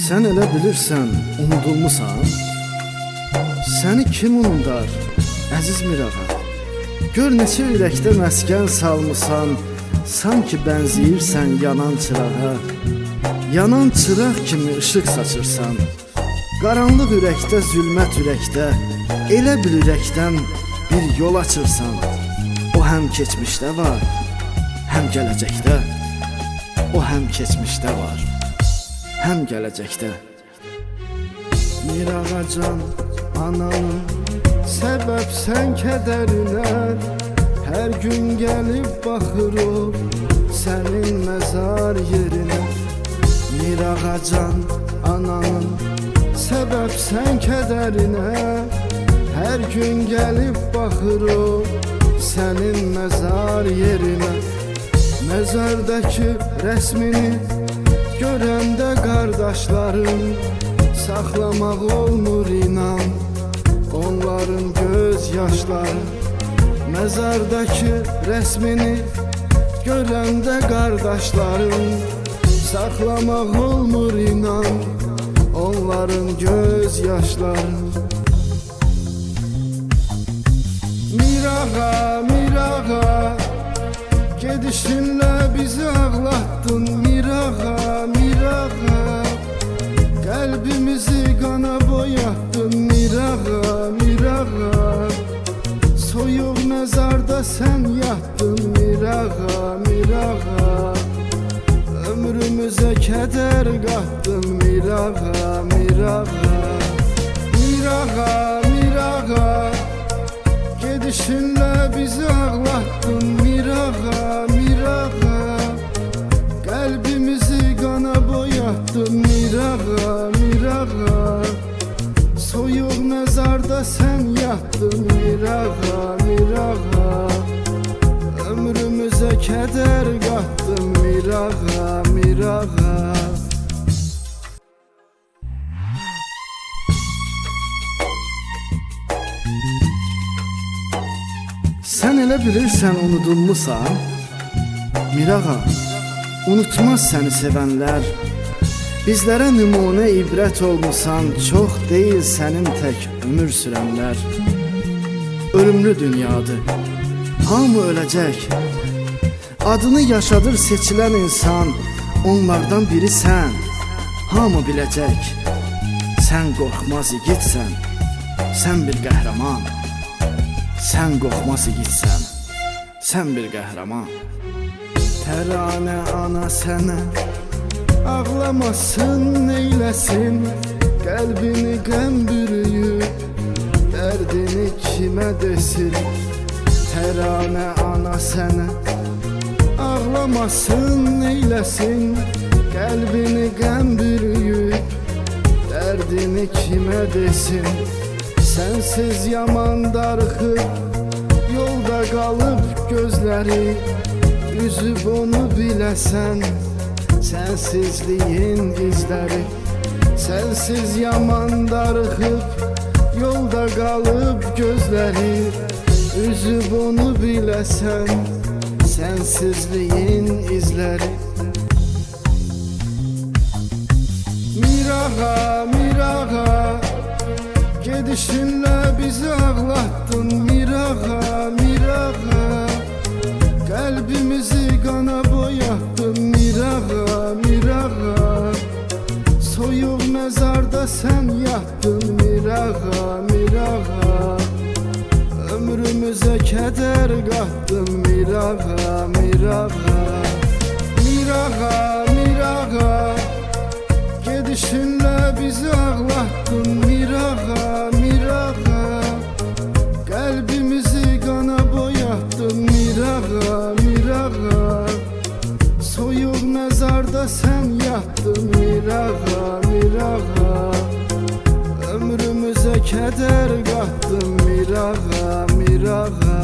Sen elə bilirsən unudulmusan? Səni kim unudar, əziz Mirağa? Gör neçə ürəkdə məskən salmısan, sanki bənzəyirsən yanan çırağa. Yanan çıraq kimi ışıq saçırsan, qaranlıq ürəkdə, zülmət ürəkdə, elə bir ürəkdən bir yol açırsan. O həm keçmişdə var, həm gələcəkdə. O həm keçmişdə var, həm gələcəkdə. Mirağacan ananın səbəbsən kədərinə, hər gün gəlib baxır o sənin məzar yerinə. Mirağacan ananın səbəbsən kədərinə, hər gün gəlib baxır o sənin məzar yerinə. Məzardakı rəsmini görəndə qardaşların, saxlamaq olmur inan onların göz yaşları. Məzardakı rəsmini görəndə qardaşların, saxlamaq olmur inan onların göz yaşları. Mirağa, Mirağa, gedişinlə bizi ağlatdın. Mirağa, Mirağa, qəlbimizi qana boyatdın. Mirağa, Mirağa, soyuq məzarda sən yatdın. Mirağa, Mirağa, ömrümüzə kədər qatdın. Mirağa, Mirağa, Mirağa, Mirağa, gedişinlə bizi ağlatdın. Mirağa, Mirağa, qəlbimizi qana boyatdın. Mirağa, Mirağa, soyuq məzarda sən yatdın. Mirağa, Mirağa, ömrümüzə kədər qatdın. Mirağa, Mirağa. Sən elə bilirsən unudulmusan? Mirağa, unutmaz səni sevənlər. Bizlərə nümunə ibrət olmusan, çox deyil sənin tək ömür sürənlər. Ölümlü dünyadır, hamı öləcək. Adını yaşadır seçilən insan, onlardan biri sən, hamı biləcək. Sən qorxmaz igidsən, sən bir qəhrəman. Sən qorxmaz igidsən, sən bir qəhrəman. Təranə ana sənə ağlamasın, neyləsin? Qəlbini qəm bürüyüb, dərdini kimə desin? Təranə ana sənə ağlamasın, neyləsin? Qəlbini qəm bürüyüb, dərdini kimə desin? Sənsiz yaman darıxıb, yolda qalıb gözləri, üzüb onu biləsən, sənsizliyin izləri. Sənsiz yaman darıxıb, yolda qalıb gözləri, üzüb onu biləsən, sənsizliyin izləri. Mirağa, Mirağa, gedişinlə bizi ağlatdın. Mirağa, Mirağa, qəlbimizi qana boyatdın. Mirağa, Mirağa, soyuq məzarda sən yatdın. Mirağa, Mirağa, ömrümüzə kədər qatdın. Mirağa, Mirağa, Mirağa, Mirağa, gedişinlə bizi ağlatdın. Mirağa, Mirağa, qəlbimizi qana boyatdın. Mirağa, Mirağa, soyuq məzarda sən yatdın. Mirağa, Mirağa, ömrümüzə kədər qatdın. Mirağa, Mirağa.